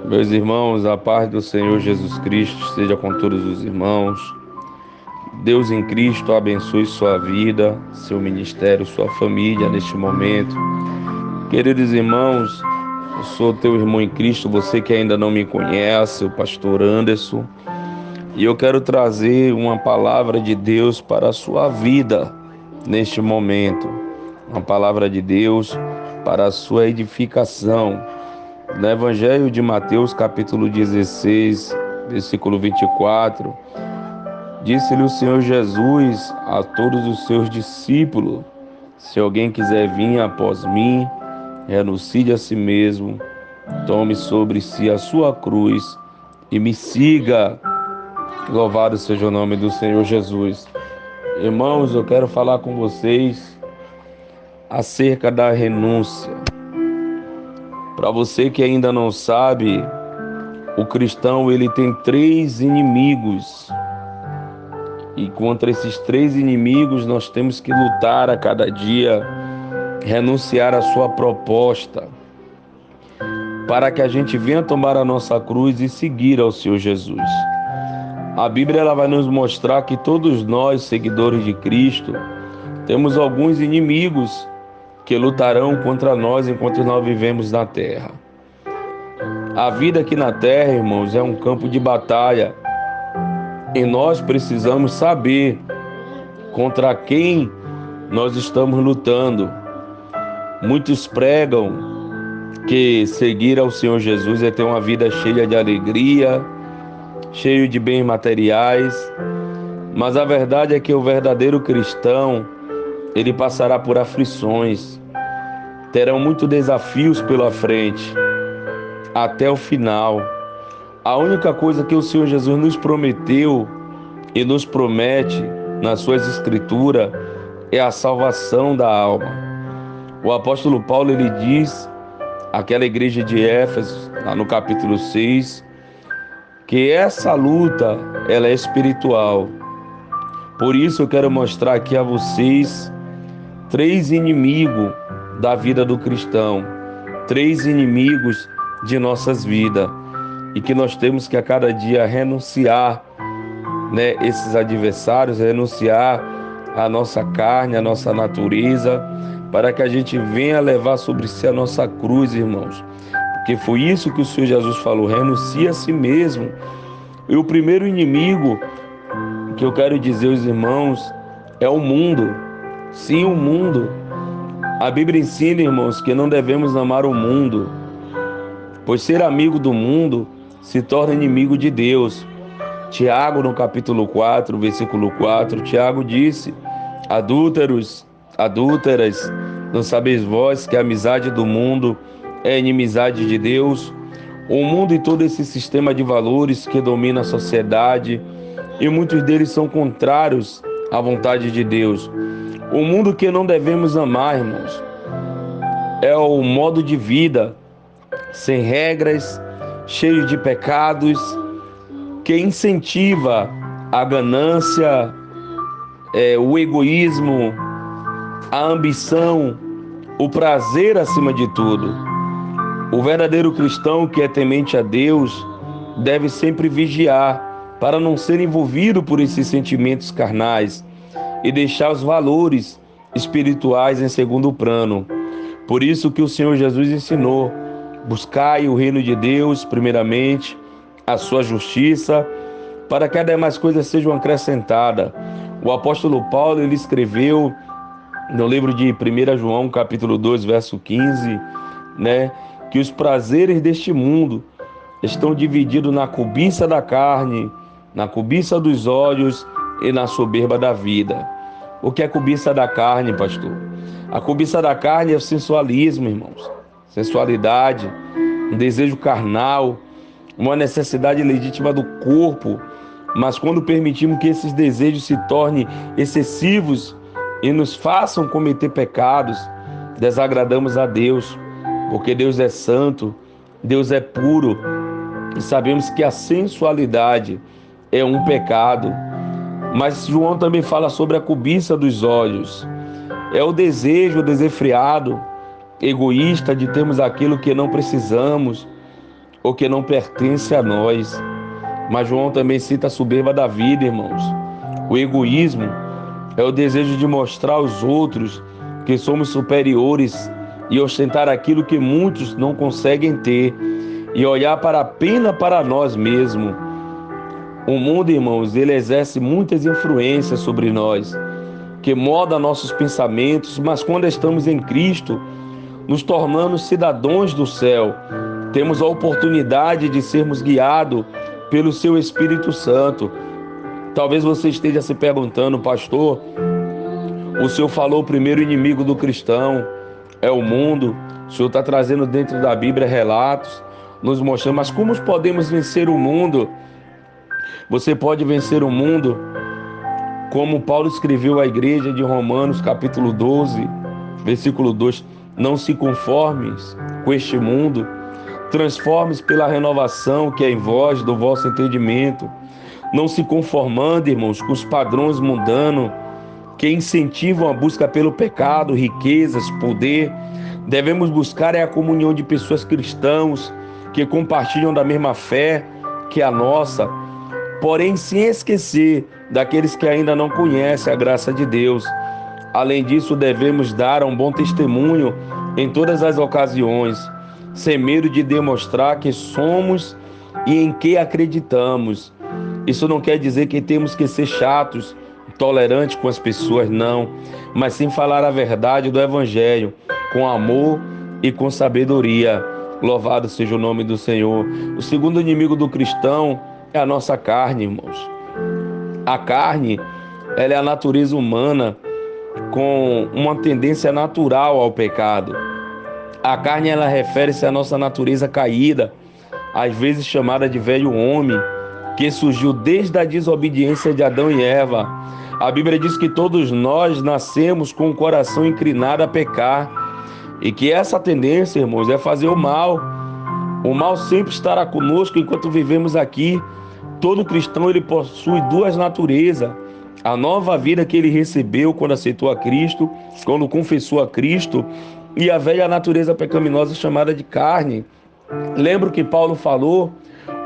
Meus irmãos, a paz do Senhor Jesus Cristo seja com todos os irmãos. Deus em Cristo abençoe sua vida, seu ministério, sua família neste momento. Queridos irmãos, eu sou teu irmão em Cristo, você que ainda não me conhece, o pastor Anderson, e eu quero trazer uma palavra de Deus para a sua vida neste momento. Uma palavra de Deus para a sua edificação. No Evangelho de Mateus, capítulo 16, versículo 24, disse-lhe o Senhor Jesus a todos os seus discípulos: se alguém quiser vir após mim, renuncie a si mesmo, tome sobre si a sua cruz e me siga. Louvado seja o nome do Senhor Jesus. Irmãos, eu quero falar com vocês acerca da renúncia. Para você que ainda não sabe, o cristão ele tem 3 inimigos. E contra esses 3 inimigos nós temos que lutar a cada dia, renunciar à sua proposta, para que a gente venha tomar a nossa cruz e seguir ao Senhor Jesus. A Bíblia ela vai nos mostrar que todos nós, seguidores de Cristo, temos alguns inimigos que lutarão contra nós enquanto nós vivemos na terra. A vida aqui na terra, irmãos, é um campo de batalha e nós precisamos saber contra quem nós estamos lutando. Muitos pregam que seguir ao Senhor Jesus é ter uma vida cheia de alegria, cheio de bens materiais, mas a verdade é que o verdadeiro cristão, ele passará por aflições, terão muitos desafios pela frente, até o final. A única coisa que o Senhor Jesus nos prometeu e nos promete nas suas escrituras é a salvação da alma. O apóstolo Paulo ele diz àquela igreja de Éfeso, lá no capítulo 6, que essa luta ela é espiritual. Por isso eu quero mostrar aqui a vocês 3 inimigos da vida do cristão, 3 inimigos de nossas vidas, e que nós temos que a cada dia renunciar, esses adversários, renunciar à nossa carne, à nossa natureza, para que a gente venha levar sobre si a nossa cruz, irmãos. Porque foi isso que o Senhor Jesus falou: renuncie a si mesmo. E o primeiro inimigo que eu quero dizer aos irmãos é o mundo. Sim, o mundo. A Bíblia ensina, irmãos, que não devemos amar o mundo, pois ser amigo do mundo se torna inimigo de Deus. Tiago, no capítulo 4, versículo 4, Tiago disse: adúlteros, adúlteras, não sabeis vós que a amizade do mundo é inimizade de Deus? O mundo e todo esse sistema de valores que domina a sociedade, e muitos deles são contrários à vontade de Deus. O mundo que não devemos amar, irmãos, é o modo de vida sem regras, cheio de pecados, que incentiva a ganância, o egoísmo, a ambição, o prazer acima de tudo. O verdadeiro cristão que é temente a Deus deve sempre vigiar para não ser envolvido por esses sentimentos carnais e deixar os valores espirituais em segundo plano. Por isso que o Senhor Jesus ensinou: buscai o reino de Deus primeiramente, a sua justiça, para que as demais coisas sejam acrescentadas. O apóstolo Paulo ele escreveu no livro de 1 João, capítulo 2, verso 15, que os prazeres deste mundo estão divididos na cobiça da carne, na cobiça dos olhos e na soberba da vida. O que é cobiça da carne, pastor? A cobiça da carne é o sensualismo, irmãos. Sensualidade, um desejo carnal, uma necessidade legítima do corpo. Mas quando permitimos que esses desejos se tornem excessivos e nos façam cometer pecados, desagradamos a Deus, porque Deus é santo, Deus é puro, e sabemos que a sensualidade é um pecado. Mas João também fala sobre a cobiça dos olhos. É o desejo desenfreado egoísta de termos aquilo que não precisamos ou que não pertence a nós. Mas João também cita a soberba da vida, irmãos. O egoísmo é o desejo de mostrar aos outros que somos superiores e ostentar aquilo que muitos não conseguem ter e olhar apenas para nós mesmos. O mundo, irmãos, ele exerce muitas influências sobre nós, que moda nossos pensamentos, mas quando estamos em Cristo, nos tornamos cidadãos do céu. Temos a oportunidade de sermos guiados pelo seu Espírito Santo. Talvez você esteja se perguntando, pastor, o senhor falou o primeiro inimigo do cristão é o mundo. O senhor está trazendo dentro da Bíblia relatos, nos mostrando, mas como podemos vencer o mundo? Você pode vencer o mundo como Paulo escreveu à igreja de Romanos, capítulo 12, versículo 2. Não se conformes com este mundo, transformes pela renovação que é em vós, do vosso entendimento. Não se conformando, irmãos, com os padrões mundanos que incentivam a busca pelo pecado, riquezas, poder. Devemos buscar a comunhão de pessoas cristãs que compartilham da mesma fé que a nossa, porém sem esquecer daqueles que ainda não conhecem a graça de Deus. Além disso, devemos dar um bom testemunho em todas as ocasiões, sem medo de demonstrar que somos e em que acreditamos. Isso não quer dizer que temos que ser chatos, tolerantes com as pessoas, não, mas sim falar a verdade do Evangelho, com amor e com sabedoria. Louvado seja o nome do Senhor. O segundo inimigo do cristão é a nossa carne, irmãos. A carne, ela é a natureza humana com uma tendência natural ao pecado. A carne, ela refere-se à nossa natureza caída, às vezes chamada de velho homem, que surgiu desde a desobediência de Adão e Eva. A Bíblia diz que todos nós nascemos com o coração inclinado a pecar e que essa tendência, irmãos, é fazer o mal. O mal sempre estará conosco enquanto vivemos aqui. Todo cristão, ele possui duas naturezas. A nova vida que ele recebeu quando aceitou a Cristo, quando confessou a Cristo, e a velha natureza pecaminosa chamada de carne. Lembra que Paulo falou: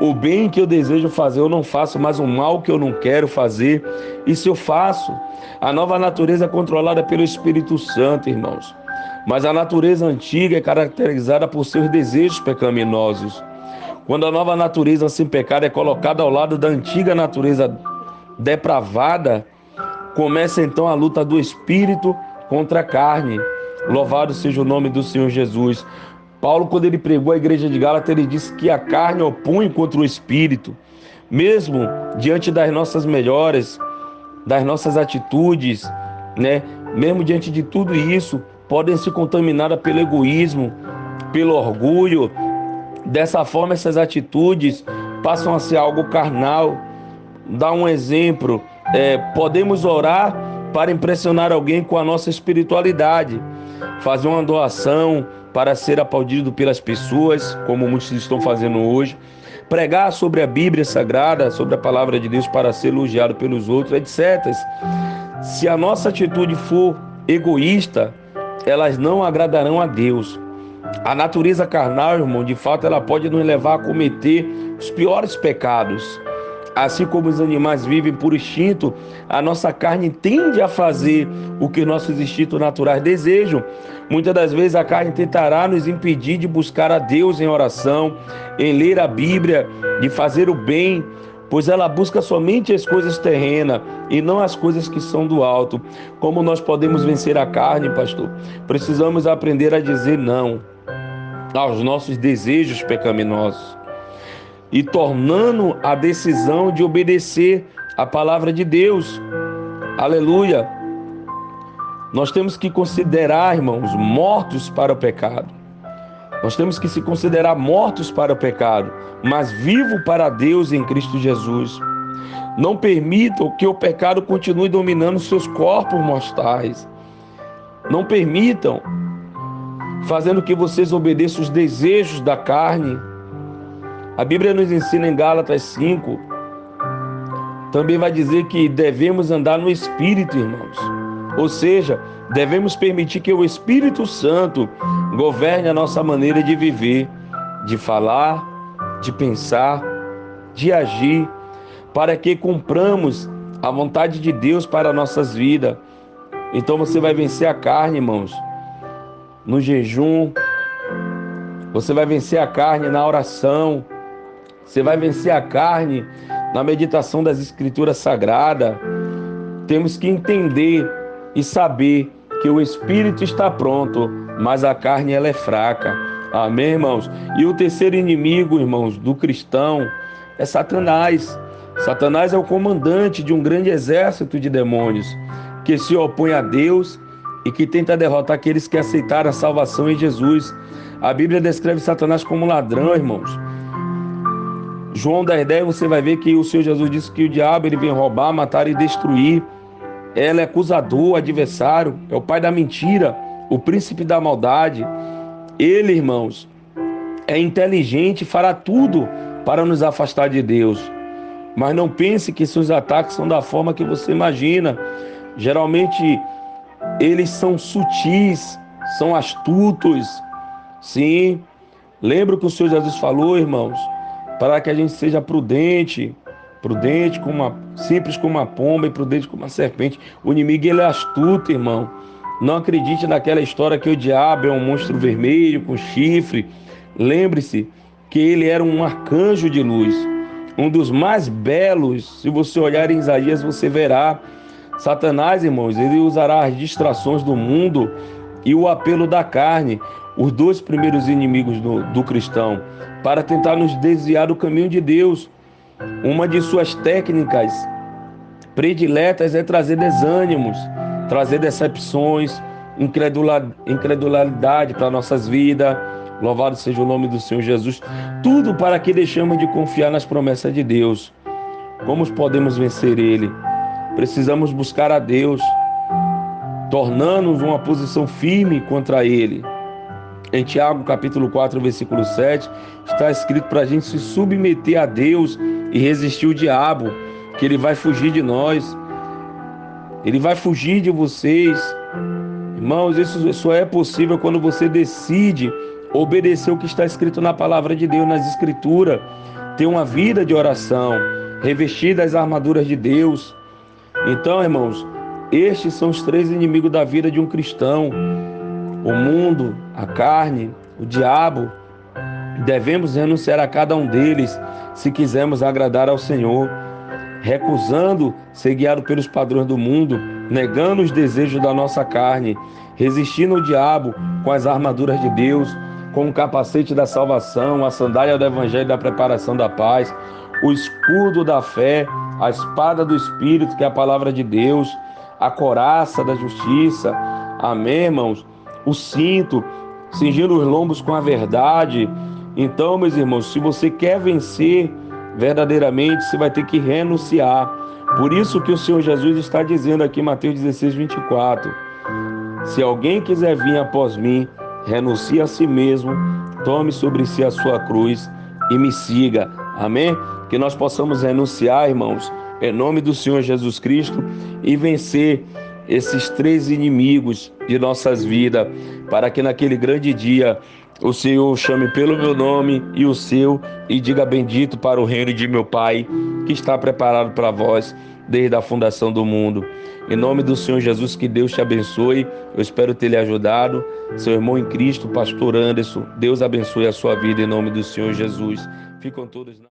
o bem que eu desejo fazer eu não faço, mas o mal que eu não quero fazer, isso eu faço. A nova natureza é controlada pelo Espírito Santo, irmãos. Mas a natureza antiga é caracterizada por seus desejos pecaminosos. Quando a nova natureza sem pecado é colocada ao lado da antiga natureza depravada, começa então a luta do Espírito contra a carne. Louvado seja o nome do Senhor Jesus. Paulo, quando ele pregou à igreja de Gálatas, ele disse que a carne opõe contra o Espírito. Mesmo diante das nossas melhores, das nossas atitudes, né? Mesmo diante de tudo isso, podem ser contaminadas pelo egoísmo, pelo orgulho. Dessa forma, essas atitudes passam a ser algo carnal. Dá um exemplo. Podemos orar para impressionar alguém com a nossa espiritualidade, fazer uma doação para ser aplaudido pelas pessoas, como muitos estão fazendo hoje, pregar sobre a Bíblia Sagrada, sobre a palavra de Deus para ser elogiado pelos outros, etc. Se a nossa atitude for egoísta, elas não agradarão a Deus. A natureza carnal, irmão, de fato, ela pode nos levar a cometer os piores pecados. Assim como os animais vivem por instinto, a nossa carne tende a fazer o que nossos instintos naturais desejam. Muitas das vezes a carne tentará nos impedir de buscar a Deus em oração, em ler a Bíblia, de fazer o bem, pois ela busca somente as coisas terrenas e não as coisas que são do alto. Como nós podemos vencer a carne, pastor? Precisamos aprender a dizer não aos nossos desejos pecaminosos e tornando a decisão de obedecer a palavra de Deus. Aleluia! Nós temos que considerar, irmãos, mortos para o pecado. Nós temos que se considerar mortos para o pecado, mas vivos para Deus em Cristo Jesus. Não permitam que o pecado continue dominando seus corpos mortais. Não permitam, fazendo que vocês obedeçam os desejos da carne. A Bíblia nos ensina em Gálatas 5, também vai dizer que devemos andar no Espírito, irmãos. Ou seja, Devemos permitir que o Espírito Santo governe a nossa maneira de viver, de falar, de pensar, de agir, para que cumpramos a vontade de Deus para nossas vidas. Então você vai vencer a carne, irmãos, no jejum, você vai vencer a carne na oração, você vai vencer a carne na meditação das Escrituras Sagradas. Temos que entender e saber que o Espírito está pronto, mas a carne ela é fraca. Amém, irmãos? E o terceiro inimigo, irmãos, do cristão é Satanás. Satanás é o comandante de um grande exército de demônios que se opõe a Deus e que tenta derrotar aqueles que aceitaram a salvação em Jesus. A Bíblia descreve Satanás como ladrão, irmãos. João 10:10, você vai ver que o Senhor Jesus disse que o diabo ele vem roubar, matar e destruir. Ele é acusador, adversário, é o pai da mentira, o príncipe da maldade. Ele, irmãos, é inteligente e fará tudo para nos afastar de Deus. Mas não pense que seus ataques são da forma que você imagina. Geralmente, eles são sutis, são astutos. Sim, lembra o que o Senhor Jesus falou, irmãos? Para que a gente seja prudente simples como uma pomba e prudente como uma serpente. O inimigo ele é astuto, irmão. Não acredite naquela história que o diabo é um monstro vermelho com chifre. Lembre-se que ele era um arcanjo de luz, um dos mais belos. Se você olhar em Isaías, você verá. Satanás, irmãos, ele usará as distrações do mundo e o apelo da carne, os dois primeiros inimigos do cristão, para tentar nos desviar do caminho de Deus. Uma de suas técnicas prediletas é trazer desânimos, trazer decepções, incredulidade para nossas vidas. Louvado seja o nome do Senhor Jesus. Tudo para que deixemos de confiar nas promessas de Deus. Como podemos vencer ele? Precisamos buscar a Deus, tornando-nos uma posição firme contra ele. Em Tiago capítulo 4, versículo 7, está escrito para a gente se submeter a Deus e resistir o diabo, que ele vai fugir de nós, ele vai fugir de vocês. Irmãos, isso só é possível quando você decide obedecer o que está escrito na palavra de Deus, nas Escrituras, ter uma vida de oração, revestir das armaduras de Deus. Então, irmãos, estes são os três inimigos da vida de um cristão: o mundo, a carne, o diabo. Devemos renunciar a cada um deles se quisermos agradar ao Senhor, recusando ser guiado pelos padrões do mundo, negando os desejos da nossa carne, resistindo ao diabo com as armaduras de Deus, com o capacete da salvação, a sandália do evangelho e da preparação da paz, o escudo da fé, a espada do Espírito, que é a palavra de Deus, a couraça da justiça. Amém, irmãos? O cinto, cingindo os lombos com a verdade. Então, meus irmãos, se você quer vencer verdadeiramente, você vai ter que renunciar. Por isso que o Senhor Jesus está dizendo aqui em Mateus 16:24: se alguém quiser vir após mim, renuncie a si mesmo, tome sobre si a sua cruz e me siga. Amém? Que nós possamos renunciar, irmãos, em nome do Senhor Jesus Cristo, e vencer esses três inimigos de nossas vidas, para que naquele grande dia o Senhor chame pelo meu nome e o seu e diga: bendito para o reino de meu Pai, que está preparado para vós desde a fundação do mundo. Em nome do Senhor Jesus, que Deus te abençoe. Eu espero ter lhe ajudado. Seu irmão em Cristo, pastor Anderson. Deus abençoe a sua vida em nome do Senhor Jesus. Ficam todos